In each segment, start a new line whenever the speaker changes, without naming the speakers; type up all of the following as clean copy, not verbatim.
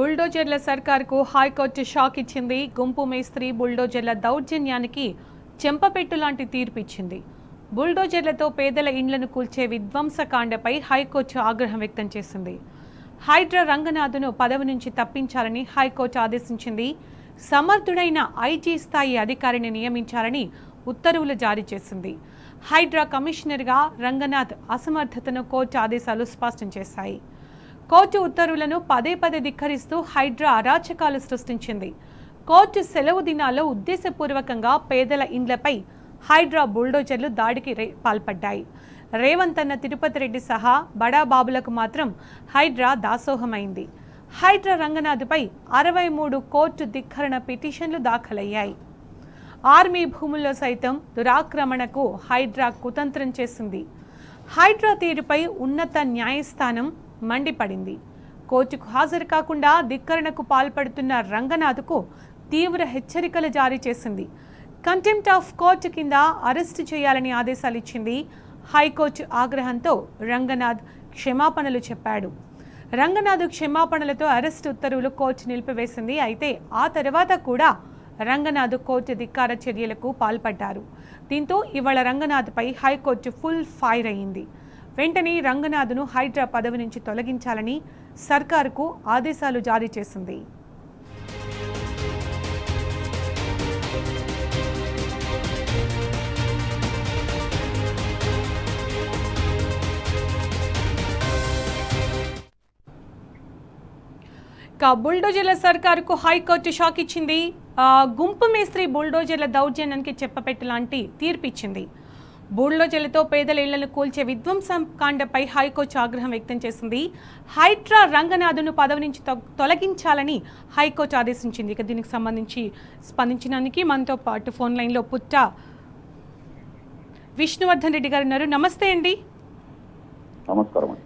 బుల్డోజర్ల సర్కార్కు high court shock ఇచ్చింది. గుంపు మేస్త్రి బుల్డోజర్ల దౌర్జన్యానికి చెంపపెట్టు లాంటి తీర్పు ఇచ్చింది. బుల్డోజర్లతో పేదల ఇండ్లను కూల్చే విధ్వంసకాండపై హైకోర్టు ఆగ్రహం వ్యక్తం చేసింది. హైడ్రా రంగనాథ్ను పదవి నుంచి తప్పించాలని హైకోర్టు ఆదేశించింది. సమర్థుడైన ఐజీ స్థాయి అధికారిని నియమించాలని ఉత్తర్వులు జారీ చేసింది. హైడ్రా కమిషనర్గా రంగనాథ్ అసమర్థతను కోర్టు ఆదేశాలు స్పష్టం చేశాయి. కోర్టు ఉత్తర్వులను పదే పదే ధిక్కరిస్తూ హైడ్రా అరాచకాలు సృష్టించింది. కోర్టు సెలవు దినాల్లో ఉద్దేశపూర్వకంగా పేదల ఇండ్లపై హైడ్రా బుల్డోజర్లు దాడికి పాల్పడ్డాయి. రేవంత్ అన్న తిరుపతి రెడ్డి సహా బడాబాబులకు మాత్రం హైడ్రా దాసోహమైంది. హైడ్రా రంగనాథ్పై 63 కోర్టు ధిక్కరణ పిటిషన్లు దాఖలయ్యాయి. ఆర్మీ భూముల్లో సైతం దురాక్రమణకు హైడ్రా కుతంత్రం చేసింది. హైడ్రా తీరుపై ఉన్నత న్యాయస్థానం మండిపడింది. కోర్టుకు హాజరు కాకుండా ధిక్కరణకు పాల్పడుతున్న రంగనాథ్కు తీవ్ర హెచ్చరికలు జారీ చేసింది. కంటెంప్ట్ ఆఫ్ కోర్టు కింద అరెస్టు చేయాలని ఆదేశాలు ఇచ్చింది. హైకోర్టు ఆగ్రహంతో రంగనాథ్ క్షమాపణలు చెప్పాడు. రంగనాథ్ క్షమాపణలతో అరెస్టు ఉత్తర్వులు కోర్టు నిలిపివేసింది. అయితే ఆ తర్వాత కూడా రంగనాథ్ కోర్టు ధిక్కార చర్యలకు పాల్పడ్డారు. దీంతో ఇవాళ రంగనాథ్పై హైకోర్టు ఫుల్ ఫైర్ అయింది. వెంటనే రంగనాథ్ను హైడ్రా పదవి నుంచి తొలగించాలని సర్కారుకు ఆదేశాలు జారీ చేసింది. బుల్డోజర్ల సర్కారుకు హైకోర్టు షాక్ ఇచ్చింది. గుంపు మేస్త్రి బుల్డోజర్ల దౌర్జన్యానికి చెప్పపెట్టు లాంటి తీర్పు ఇచ్చింది. బుల్డోజర్లతో పేదల ఇళ్లను కూల్చే విధ్వంసం కాండపై హైకోర్టు ఆగ్రహం వ్యక్తం చేసింది. హైడ్రా రంగనాథ్ను పదవి నుంచి తొలగించాలని హైకోర్టు ఆదేశించింది. ఇక దీనికి సంబంధించి స్పందించడానికి మనతో పాటు ఫోన్ లైన్లో పుట్ట విష్ణువర్ధన్ రెడ్డి గారు ఉన్నారు. నమస్తే అండి.
నమస్కారం.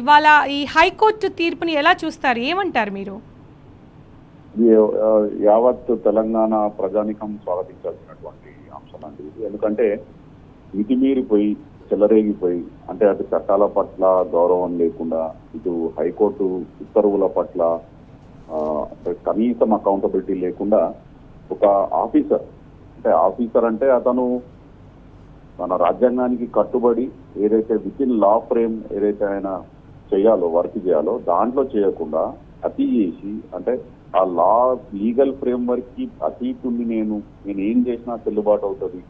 ఇవాళ ఈ హైకోర్టు తీర్పుని ఎలా చూస్తారు, ఏమంటారు మీరు?
యావత్ తెలంగాణ ప్రజానికం స్వాగతించాల్సినటువంటి అంశం అండి ఇది. ఎందుకంటే మితిమీరిపోయి చెలరేగిపోయి, అంటే అటు చట్టాల పట్ల గౌరవం లేకుండా, ఇటు హైకోర్టు ఉత్తర్వుల పట్ల కనీసం అకౌంటబిలిటీ లేకుండా ఒక ఆఫీసర్ అంటే అతను మన రాజ్యాంగానికి కట్టుబడి ఏదైతే విత్ ఇన్ లా ఫ్రేమ్ ఏదైతే ఆయన చేయాలో, వర్క్ చేయాలో దాంట్లో చేయకుండా అతి చేసి, అంటే ఆ లీగల్ ఫ్రేమ్ వర్క్ కి అతీతుండి నేను ఏం చేసినా చెల్లుబాటు అవుతుంది,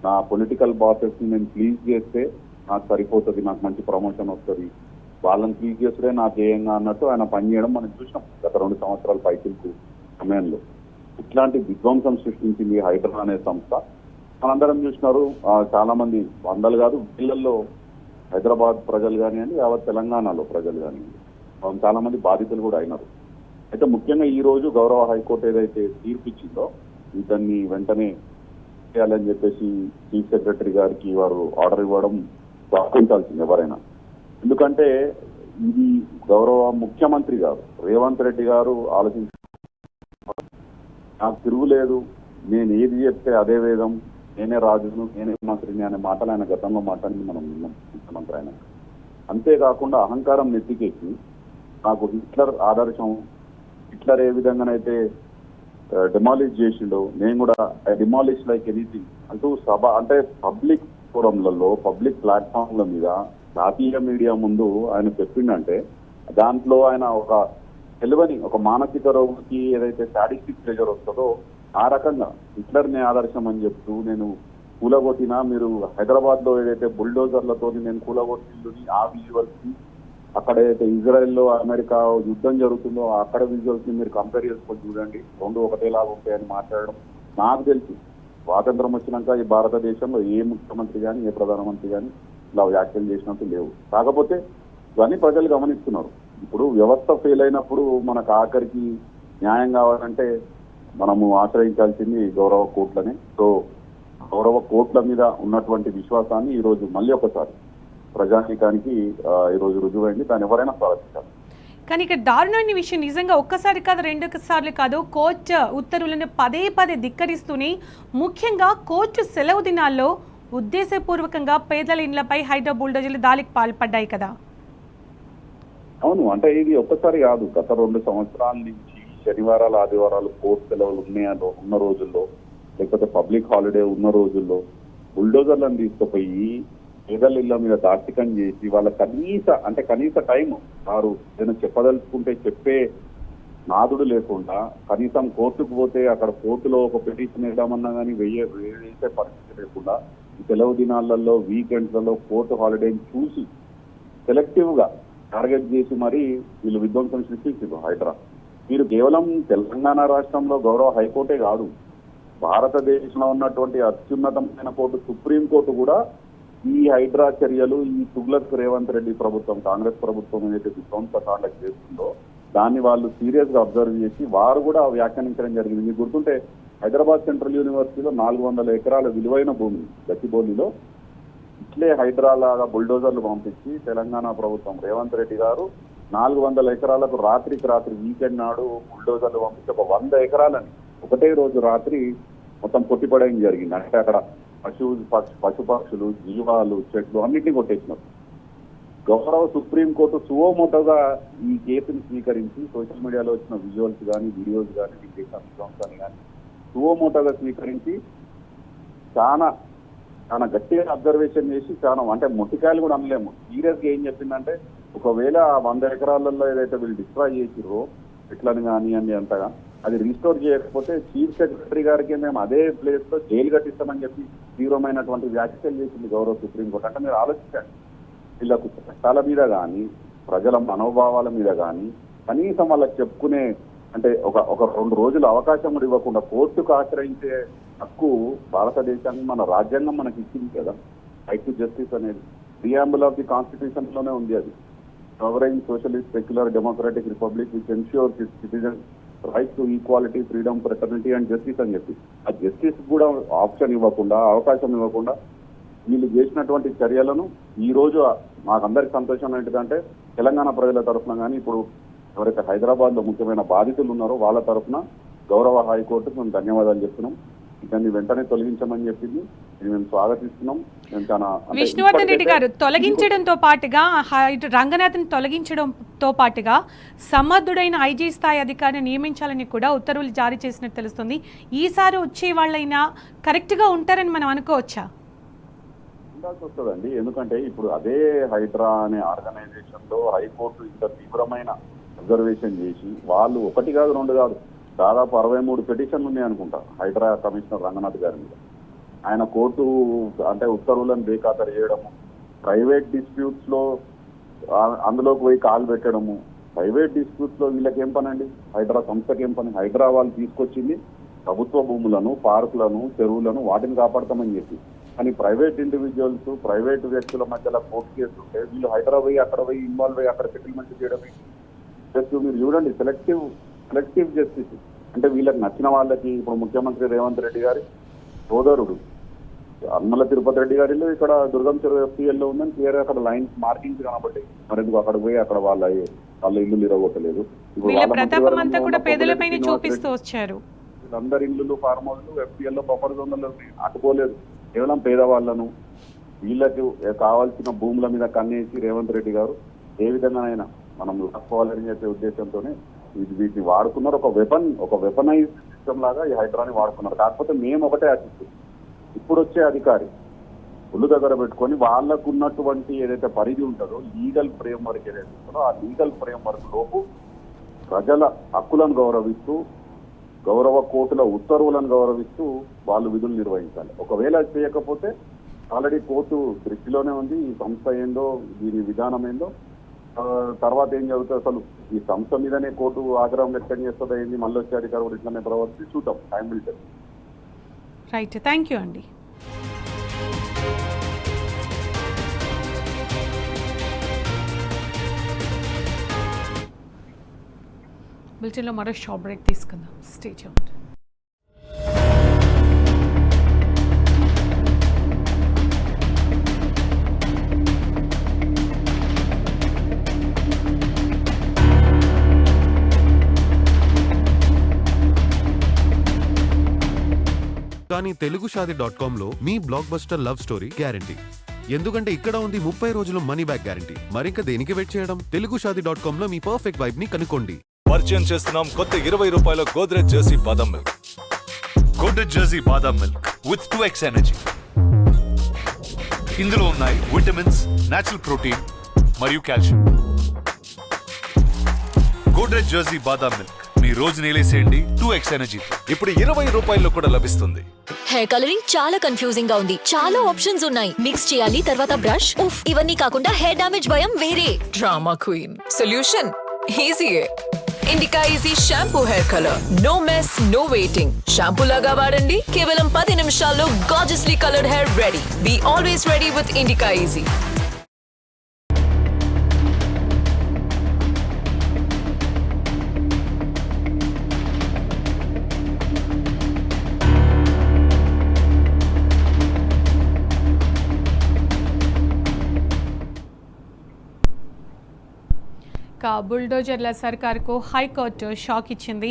నా పొలిటికల్ బాసెస్ ని నేను ప్లీజ్ చేస్తే నాకు సరిపోతుంది, నాకు మంచి ప్రమోషన్ వస్తుంది, వాళ్ళని ప్లీజ్ చేస్తే నా ధ్యేయంగా అన్నట్టు ఆయన పనిచేయడం మనం చూసినాం గత 2 సంవత్సరాల పైకిల్కు సమయంలో. ఇట్లాంటి విధ్వంసం సృష్టించింది హైడ్రా అనే సంస్థ. మనందరం చూసినారు. చాలా మంది, వందలు కాదు పిల్లల్లో హైదరాబాద్ ప్రజలు కానివ్వండి, యావత్ తెలంగాణలో ప్రజలు కానివ్వండి, చాలా మంది బాధితులు కూడా అయినారు. అయితే ముఖ్యంగా ఈ రోజు గౌరవ హైకోర్టు ఏదైతే తీర్పు ఇచ్చిందో ఇతన్ని వెంటనే చేయాలని చెప్పేసి చీఫ్ సెక్రటరీ గారికి వారు ఆర్డర్ ఇవ్వడం స్వాగతించాల్సింది ఎవరైనా. ఎందుకంటే ఇది గౌరవ ముఖ్యమంత్రి గారు రేవంత్ రెడ్డి గారు ఆలోచించారు. నాకు తిరుగులేదు, నేను ఏది చెప్తే అదే వేదం, నేనే రాజును, నేనే మంత్రిని అనే మాటలు ఆయన గతంలో మాట్లాడింది మనం విన్నాం ముఖ్యమంత్రి ఆయన. అంతేకాకుండా అహంకారం నెత్తికెక్కి నాకు హిట్లర్ ఆదర్శం, హిట్లర్ ఏ విధంగానైతే డిమాలిష్ చేసిండో నేను కూడా డిమాలిష్ లైక్ ఎనీథింగ్ అంటూ అంటే పబ్లిక్ ఫోరంలలో, పబ్లిక్ ప్లాట్ఫామ్ల మీద జాతీయ మీడియా ముందు ఆయన చెప్పిండంటే దాంట్లో ఆయన ఒక తెలివని ఒక మానసిక రోగికి ఏదైతే సాడిస్టిక్ ప్రెజర్ వస్తుందో ఆ రకంగా హిట్లర్ని ఆదర్శం అని చెప్తూ నేను కూలగొట్టినా, మీరు హైదరాబాద్ లో ఏదైతే బుల్డోజర్లతో నేను కూలగొట్టిందని ఆ విజువల్స్ ని, అక్కడ ఏదైతే ఇజ్రాయెల్లో అమెరికా యుద్ధం జరుగుతుందో అక్కడ విజువల్స్ ని మీరు కంపేర్ చేసుకొని చూడండి, 2 ఒకటేలాగా ఉంటాయని మాట్లాడడం. నాకు తెలుసు స్వాతంత్రం వచ్చినాక ఈ భారతదేశంలో ఏ ముఖ్యమంత్రి కానీ ఏ ప్రధానమంత్రి కానీ ఇలా వ్యాఖ్యలు చేసినట్టు లేవు. కాకపోతే ఇవన్నీ ప్రజలు గమనిస్తున్నారు. ఇప్పుడు వ్యవస్థ ఫెయిల్ అయినప్పుడు మనకు ఆఖరికి న్యాయం కావాలంటే మనము ఆశ్రయించాల్సింది గౌరవ కోర్టులనే. సో గౌరవ కోర్టుల మీద ఉన్నటువంటి విశ్వాసాన్ని ఈ రోజు మళ్ళీ ఒకసారి ప్రజానీకానికి ఈరోజు రుజువైంది. దాన్ని ఎవరైనా స్వాగతించాలి.
కానీ ఇక్కడ దారుణమైన విషయం, నిజంగా ఒక్కసారి కాదు 2 సార్లు కాదు, కోర్టు ఉత్తర్వులను పదే పదే ధిక్కరిస్తూనే ముఖ్యంగా కోర్టు సెలవు దినాల్లో ఉద్దేశపూర్వకంగా పేదల ఇండ్లపై హైడ్రా బుల్డోజర్లు దాడికి పాల్పడ్డాయి కదా.
అవును, అంటే ఇది ఒక్కసారి కాదు, గత 2 సంవత్సరాల నుంచి శనివారాలు ఆదివారాలు కోర్టు సెలవులు ఉన్న రోజుల్లో, లేకపోతే పబ్లిక్ హాలిడే ఉన్న రోజుల్లో బుల్డోజర్లను తీసుకుపోయి పేదల ఇళ్ల మీద దార్శికం చేసి వాళ్ళ కనీస టైం వారు ఏదైనా చెప్పదలుచుకుంటే చెప్పే నాదుడు లేకుండా, కనీసం కోర్టుకు పోతే అక్కడ కోర్టులో ఒక పిటిషన్ వేద్దామన్నా కానీ వేసే పరిస్థితి లేకుండా ఈ సెలవు దినాలలో వీకెండ్స్లలో కోర్టు హాలిడేని చూసి సెలెక్టివ్ గా టార్గెట్ చేసి మరి వీళ్ళు విధ్వంసం సృష్టించారు హైడ్రా. మీరు కేవలం తెలంగాణ రాష్ట్రంలో గౌరవ హైకోర్టే కాదు, భారతదేశంలో ఉన్నటువంటి అత్యున్నతమైన కోర్టు సుప్రీంకోర్టు కూడా ఈ హైడ్రా చర్యలు, ఈ తుగ్లక్ రేవంత్ రెడ్డి ప్రభుత్వం, కాంగ్రెస్ ప్రభుత్వం ఏదైతే విధ్వంస కాండక్ట్ చేస్తుందో దాన్ని వాళ్ళు సీరియస్ గా అబ్జర్వ్ చేసి వారు కూడా వ్యాఖ్యానించడం జరిగింది. మీకు గుర్తుంటే హైదరాబాద్ సెంట్రల్ యూనివర్సిటీలో 400 ఎకరాల విలువైన భూమి గచ్చిబౌలిలో ఇట్లే హైడ్రా లాగా బుల్డోజర్లు పంపించి తెలంగాణ ప్రభుత్వం రేవంత్ రెడ్డి గారు 400 ఎకరాలకు రాత్రికి రాత్రి వీకెండ్ నాడు బుల్డోజర్లు పంపించి ఒక 100 ఎకరాలని ఒకటే రోజు రాత్రి మొత్తం కొట్టిపడేయడం జరిగింది. అంటే అక్కడ పశుపక్షులు, జీవాలు, చెట్లు అన్నింటినీ కొట్టేసినారు. గౌరవ సుప్రీంకోర్టు సువోమోటోగా ఈ కేసును స్వీకరించి సోషల్ మీడియాలో వచ్చిన విజువల్స్ కానీ, వీడియోస్ కానీ, విధ్వంసాన్ని కానీ సువోమోటోగా స్వీకరించి చాలా గట్టిగా అబ్జర్వేషన్ చేసి అంటే మొట్టికాయలు కూడా అనలేము, సీరియస్ గా ఏం చెప్పిందంటే ఒకవేళ 100 ఎకరాలలో ఏదైతే వీళ్ళు డిస్ట్రాయ్ చేసిర్రో ఎట్లని కానీ అంతగా అది రీస్టోర్ చేయకపోతే చీఫ్ సెక్రటరీ గారికి మేము అదే ప్లేస్ లో జైలు కట్టిస్తామని చెప్పి తీవ్రమైనటువంటి వ్యాఖ్యలు చేసింది గౌరవ సుప్రీంకోర్టు. అంటే మీరు ఆలోచించండి, వీళ్ళకు చట్టాల మీద కానీ ప్రజల మనోభావాల మీద కానీ కనీసం వాళ్ళకి చెప్పుకునే అంటే ఒక 2 రోజులు అవకాశం కూడా ఇవ్వకుండా కోర్టుకు ఆశ్రయించే హక్కు భారతదేశానికి మన రాజ్యాంగం మనకి ఇచ్చింది కదా. రైట్ టు జస్టిస్ అనేది ప్రియాంబుల్ ఆఫ్ ది కాన్స్టిట్యూషన్ లోనే ఉంది. అది sovereign socialist secular democratic republic which ensures its citizens right to equality, freedom, fraternity and justice అని చెప్పి ఆ జస్టిస్ కూడా ఆప్షన్ ఇవ్వకుండా, అవకాశం ఇవ్వకుండా వీళ్ళు చేసినటువంటి చర్యలను ఈ రోజు మాకందరికి సంతోషం ఏంటిదంటే తెలంగాణ ప్రజల తరఫున కానీ ఇప్పుడు ఎవరైతే హైదరాబాద్ లో ముఖ్యమైన బాధితులు ఉన్నారో వాళ్ళ తరఫున గౌరవ హైకోర్టుకు మేము ధన్యవాదాలు చెప్తున్నాం. దాన్ని వెంటనే తొలగించమని చెప్పింది, మేము స్వాగతిస్తున్నాం.
విష్ణువర్ధన్ రెడ్డి గారు తొలగించడంతో పాటుగా రంగనాథ్ని తొలగించడంతో పాటుగా సమర్థుడైన ఐజీ స్థాయి అధికారిని నియమించాలని కూడా ఉత్తర్వులు జారీ చేసినట్టు తెలుస్తుంది. ఈసారి వచ్చే వాళ్ళైనా కరెక్ట్ గా ఉంటారని మనం అనుకోవచ్చా?
ఉండాల్సి వస్తుందండి, ఎందుకంటే ఇప్పుడు అదే హైడ్రా అనే ఆర్గనైజేషన్ లో హైకోర్టు ఇంత తీవ్రమైన అబ్జర్వేషన్ చేసి వాళ్ళు 1 కాదు 2 కాదు దాదాపు 63 పిటిషన్లు ఉన్నాయి అనుకుంటా హైడ్రా కమిషనర్ రంగనాథ్ గారి మీద. ఆయన కోర్టు అంటే ఉత్తర్వులను బేఖాతరు చేయడము, ప్రైవేట్ డిస్ప్యూట్స్ లో అందులోకి పోయి కాలు పెట్టడము. ప్రైవేట్ డిస్ప్యూట్స్ లో వీళ్ళకి ఏం పని అండి, హైడ్రా సంస్థకి ఏం పని? హైడ్రా వాళ్ళు తీసుకొచ్చింది ప్రభుత్వ భూములను, పార్కులను, చెరువులను వాటిని కాపాడతామని చెప్పి. కానీ ప్రైవేట్ ఇండివిజువల్స్, ప్రైవేట్ వ్యక్తుల మధ్యలో కోర్టు కేసులు ఉంటే వీళ్ళు హైడ్రా పోయి అక్కడ పోయి ఇన్వాల్వ్ అయ్యి అక్కడ సెటిల్మెంట్ చేయడమే. జస్ట్ మీరు చూడండి, సెలెక్టివ్ జస్టిస్ అంటే వీళ్ళకి నచ్చిన వాళ్ళకి. ఇప్పుడు ముఖ్యమంత్రి రేవంత్ రెడ్డి గారి సోదరుడు అన్నల తిరుపతి రెడ్డి గారి ఇల్లు ఇక్కడ దుర్గం చెరువు FTL లో ఉందని క్లియర్ అక్కడ లైన్స్ మార్కింగ్స్ కనబడ్డాయి. మరి ఎందుకు అక్కడ పోయి అక్కడ వాళ్ళ ఇల్లు ఇరగొట్టలేదు? వీళ్ళందరి ఇల్లు ఫార్మ్ హౌస్ FTL లో బఫర్ జోన్లలో అటుకోలేదు. కేవలం పేదవాళ్లను వీళ్ళకి కావాల్సిన భూముల మీద కన్నేసి రేవంత్ రెడ్డి గారు ఏ విధంగానైనా మనం లాక్కోవాలని చెప్పే ఉద్దేశంతోనే వీటిని వాడుకున్నారు. ఒక వెపనైజ్ సిస్టమ్ లాగా ఈ హైడ్రాని వాడుకున్నారు. కాకపోతే మేము ఒకటే ఆశిస్తాం, ఇప్పుడు వచ్చే అధికారి ఒళ్ళు దగ్గర పెట్టుకొని వాళ్లకు ఉన్నటువంటి ఏదైతే పరిధి ఉంటుందో లీగల్ ఫ్రేమ్వర్క్ ఏదైతే ఉంటుందో ఆ లీగల్ ఫ్రేమ్వర్క్ లోపు ప్రజల హక్కులను గౌరవిస్తూ, గౌరవ కోర్టుల ఉత్తర్వులను గౌరవిస్తూ వాళ్ళు విధులు నిర్వహించాలి. ఒకవేళ చేయకపోతే ఆల్రెడీ కోర్టు దృష్టిలోనే ఉంది ఈ సంస్థ ఏందో, దీని విధానం ఏందో. తర్వాత ఏం జరుగుతుంది, అసలు ఈ సంస్థ మీదనే కోర్టు ఆగ్రహం వ్యక్తం చేస్తుందా ఏంది, మళ్ళీ వచ్చే అధికారులు ఇట్లనే ప్రవర్తించి చూద్దాం, time will tell.
Right, thank you అండి. బులెటిన్లో మరో షార్ట్ బ్రేక్ తీసుకుందాం. Stay tuned.
కానీ telugushadi.comలో మీ blockbuster love story guarantee. ఎందుకంటే ఇక్కడ ఉంది 30 రోజులు మనీ బ్యాక్ గ్యారంటీ. మరింక దేనికి వెయిట్ చేయడం? telugushadi.comలో మీ పర్ఫెక్ట్ వైబ్ ని కనుక్కోండి.
పరిచయం చేస్తున్నాం కొత్త 20 రూపాయల గోద్రెజ్ జెర్సీ బాదం మిల్క్.
గోద్రెజ్ జెర్సీ బాదం మిల్క్ విత్ 2x ఎనర్జీ. ఇందులో ఉన్నాయి విటమిన్స్, నేచురల్ ప్రోటీన్ మరియు కాల్షియం. గోద్రెజ్ జెర్సీ బాదం మిల్క్ మీ రోజు నీలేసేయండి 2x ఎనర్జీ.
ఇప్పుడు 20 రూపాయల్లో కూడా లభిస్తుంది.
హెయిర్ కలరింగ్ చాలా కన్ఫ్యూజింగ్ గా ఉంది. చాలా ఆప్షన్స్ ఉన్నాయి. మిక్స్ చేయాలి, తర్వాత బ్రష్. ఉఫ్, ఇవన్నీ కాకుండా హెయిర్ డ్యామేజ్ భయం వేరే.
డ్రామా క్వీన్ సొల్యూషన్ ఈజీయే. Indica easy shampoo hair colour. No mess, no waiting. Shampoo లాగా వాడండి, కేవలం 10 నిమిషాల్లో gorgeously coloured hair ready. Be always ready with Indica easy.
బుల్డోజర్ల సర్కార్కు హైకోర్టు షాక్ ఇచ్చింది.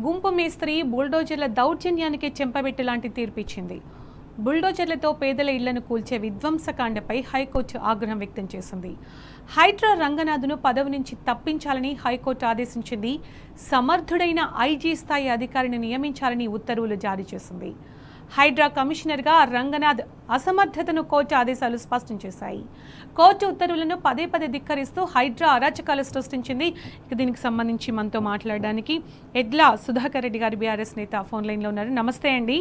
గుంపు మేస్త్రి బుల్డోజర్ల దౌర్జన్యానికి చెంపబెట్టు లాంటి తీర్పిచ్చింది. బుల్డోజర్లతో పేదల ఇళ్లను కూల్చే విధ్వంసకాండపై హైకోర్టు ఆగ్రహం వ్యక్తం చేసింది. హైడ్రా రంగనాథ్ను పదవి నుంచి తప్పించాలని హైకోర్టు ఆదేశించింది. సమర్థుడైన ఐజీ స్థాయి అధికారిని నియమించాలని ఉత్తర్వులు జారీ చేసింది. హైడ్రా కమిషనర్గా రంగనాథ్ అసమర్థతను కోర్టు ఆదేశాలు స్పష్టం చేశాయి. కోర్టు ఉత్తర్వులను పదే పదే ధిక్కరిస్తూ హైడ్రా అరాచకాలు సృష్టించింది. దీనికి సంబంధించి మనతో మాట్లాడడానికి ఎడ్ల సుధాకర్ రెడ్డి గారు బీఆర్ఎస్ నేత ఫోన్ లైన్లో ఉన్నారు. నమస్తే అండి.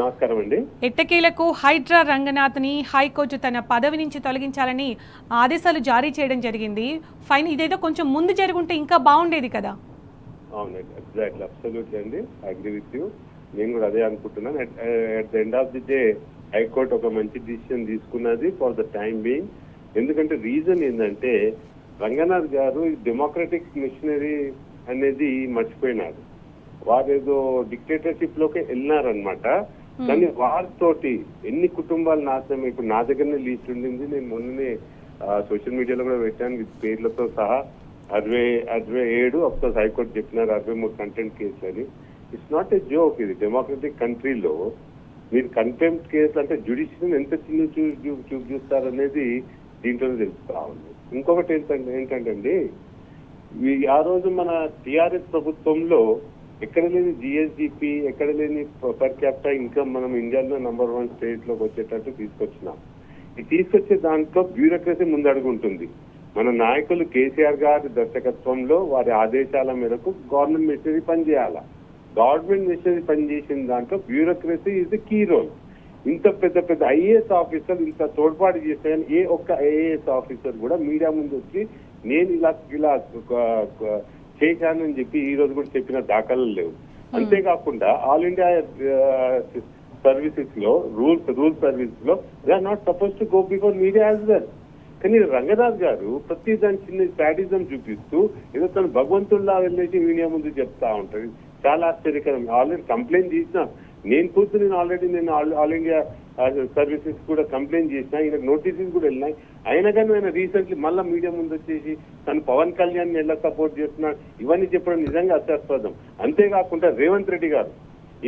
నమస్కారం అండి.
ఎట్టకేలకు హైడ్రా రంగనాథ్ని హైకోర్టు తన పదవి నుంచి తొలగించాలని ఆదేశాలు జారీ చేయడం జరిగింది. ఫైన్ ఇదేదో కొంచెం ముందు జరుగుంటే ఇంకా బాగుండేది కదా.
అవునండి, ఎగ్జాక్ట్లీ, అబ్సల్యూట్లీ అండి, ఐ అగ్రీ విత్ యూ. నేను కూడా అదే అనుకుంటున్నాను. At the end of the day high court ఒక మంచి డిసిషన్ తీసుకున్నది ఫర్ ద టైం బీయింగ్. ఎందుకంటే రీజన్ ఏంటంటే రంగనాథ్ గారు డెమోక్రటిక్ మిషనరీ అనేది మర్చిపోయినారు. వారేదో డిక్టేటర్షిప్ లోకి వెళ్ళినారనమాట. కానీ వారితోటి ఎన్ని కుటుంబాలు నాశనం. ఇప్పుడు నా దగ్గరనే లీస్ట్ ఉండింది, నేను మొన్ననే సోషల్ మీడియాలో కూడా పెట్టాను విత్ పేర్లతో సహా. 67 అఫ్కోర్స్ హైకోర్టు చెప్పినారు 63 కంటెంప్ట్ కేసులు అని. It's not a joke. ఇది డెమోక్రటిక్ కంట్రీలో మీరు కంటెంప్ట్ కేసులు అంటే జ్యుడిషియల్ ఎంత చిన్న చూస్తారు అనేది దీంట్లోనే తెలుస్తా ఉంది. ఇంకొకటి ఏంటంటే ఆ రోజు మన టిఆర్ఎస్ ప్రభుత్వంలో ఎక్కడ లేని జిఎస్డిపి, ఎక్కడ లేని పర్ క్యాపిటా ఇన్కమ్ మనం ఇండియాలో నంబర్ 1 స్టేట్ లోకి వచ్చేటట్టు తీసుకొచ్చినాం. ఇది తీసుకొచ్చే దాంట్లో బ్యూరోక్రసీ ముందడుగుంటుంది. మన నాయకులు కేసీఆర్ గారి దర్శకత్వంలో వారి ఆదేశాల మేరకు గవర్నమెంట్ మిషనరీ పనిచేయాల. గవర్నమెంట్ మిషనరీ పనిచేసిన దాంట్లో bureaucracy is the key role. ఇంత పెద్ద ఐఏఎస్ ఆఫీసర్ ఇంత తోడ్పాటు చేస్తే కానీ ఏ ఒక్క ఐఏఎస్ ఆఫీసర్ కూడా మీడియా ముందు వచ్చి నేను ఇలా చేశానని చెప్పి ఈ రోజు కూడా చెప్పిన దాఖలు లేవు. అంతేకాకుండా ఆల్ ఇండియా సర్వీసెస్ లో రూల్ సర్వీసెస్ లో they are not suppose to go before media as well. కానీ రంగనాథ్ గారు ప్రతి దాని చిన్న స్ట్రాటజిజం చూపిస్తూ ఏదో తను భగవంతుల్లా వెళ్ళేసి మీడియా ముందు చెప్తా ఉంటారు. చాలా ఆశ్చర్యకరం. ఆల్రెడీ కంప్లైంట్ చేసిన నేను ఆల్రెడీ ఆల్ ఇండియా సర్వీసెస్ కూడా కంప్లైంట్ చేసిన, ఈయన నోటీసెస్ కూడా వెళ్ళినాయి. అయినా కానీ ఆయన రీసెంట్లీ మళ్ళీ మీడియా ముందు వచ్చేసి తను పవన్ కళ్యాణ్ ఎలా సపోర్ట్ చేస్తున్నాడు ఇవన్నీ చెప్పడం నిజంగా అత్యాస్పదం. అంతేకాకుండా రేవంత్ రెడ్డి గారు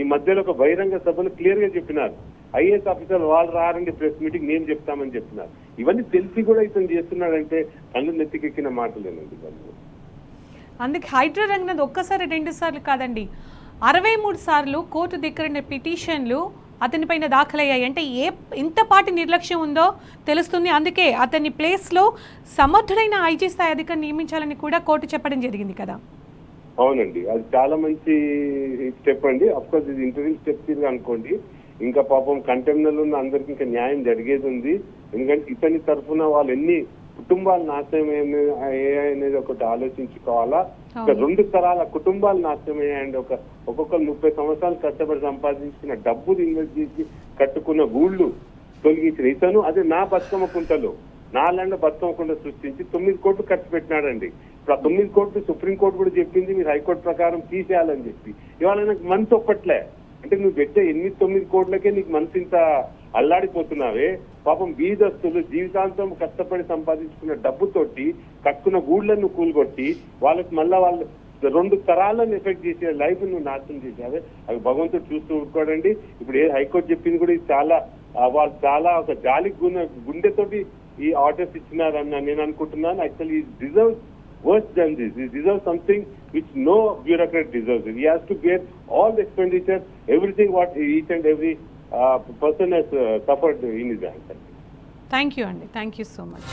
ఈ మధ్యలో ఒక బహిరంగ సభను క్లియర్ గా చెప్పినారు, ఐఏఎస్ ఆఫీసర్ వాళ్ళు రారండి ప్రెస్ మీటింగ్ నేను చెప్తామని చెప్పినారు. ఇవన్నీ తెలిసి కూడా ఇతను చేస్తున్నాడంటే కళ్ళు నెత్తికెక్కిన మాటలేనండి.
అందుకే హైడ్రా రంగనాథ్ ఒక్కసారి 2 సార్లు కాదండి 63 సార్లు కోర్టు ధిక్కరిన పిటిషన్లు అతనిపైన దాఖలయ్యాయి. అంటే ఇంతపాటి నిర్లక్ష్యం ఉందో తెలుస్తుంది. అందుకే అతని ప్లేస్లో సమర్థుడైన ఐజీ స్థాయి అధికారిని నియమించాలని కూడా కోర్టు చెప్పడం జరిగింది కదా.
అవునండి, అది చాలా మంచి స్టెప్ అండి. అఫ్కోర్స్ ఇది ఇంటర్వ్యూ స్టెప్ అనుకోండి. ఇంకా పాపం కంటెంప్ట్ ఉన్న అందరికి ఇంకా న్యాయం జరిగేది ఉంది. ఎందుకంటే ఇతని తరఫున వాళ్ళు ఎన్ని కుటుంబాలు నాశనం అనేది ఒకటి ఆలోచించుకోవాలా. ఇంకా 2 తరాల కుటుంబాలు నాశనం అయ్యాయండి. ఒక్కొక్కరు 30 సంవత్సరాలు కష్టపడి సంపాదించిన డబ్బులు ఇన్వెస్ట్ చేసి కట్టుకున్న ఊళ్ళు తొలగించిన ఇతను అదే నా బతుకమ్మ కుంటలో నా ల్యాండ్ బతుకమ్మ కుంట సృష్టించి 9 కోట్లు ఖర్చు పెట్టినాడండి. ఇప్పుడు ఆ 9 కోట్లు సుప్రీంకోర్టు కూడా చెప్పింది మీరు హైకోర్టు ప్రకారం తీసేయాలని చెప్పి. ఇవాళ నాకు మనసు ఒప్పట్లే. అంటే నువ్వు పెట్టే 9 కోట్లకే నీకు మనసు ఇంత అల్లాడిపోతున్నావే. పాపం బీదస్తులు జీవితాంతం కష్టపడి సంపాదించుకున్న డబ్బుతోటి కట్టుకున్న గూళ్ళను కూలగొట్టి వాళ్ళకి మళ్ళా వాళ్ళు 2 తరాలను ఎఫెక్ట్ చేసే లైఫ్ నువ్వు నాశనం చేసావే. అవి భగవంతుడు చూస్తూ ఊరుకోడండి. ఇప్పుడు హైకోర్టు చెప్పింది కూడా వాళ్ళు చాలా ఒక జాలి గుండెతోటి ఈ ఆర్డర్స్ ఇచ్చినారన్న నేను అనుకుంటున్నాను. యాక్చువల్లీ ఈ deserve worse than this. He deserves something which no bureaucrat deserves. He has to bear all the expenditure, everything what each and every person has suffered in his hands.
Thank you అండి, thank you so much.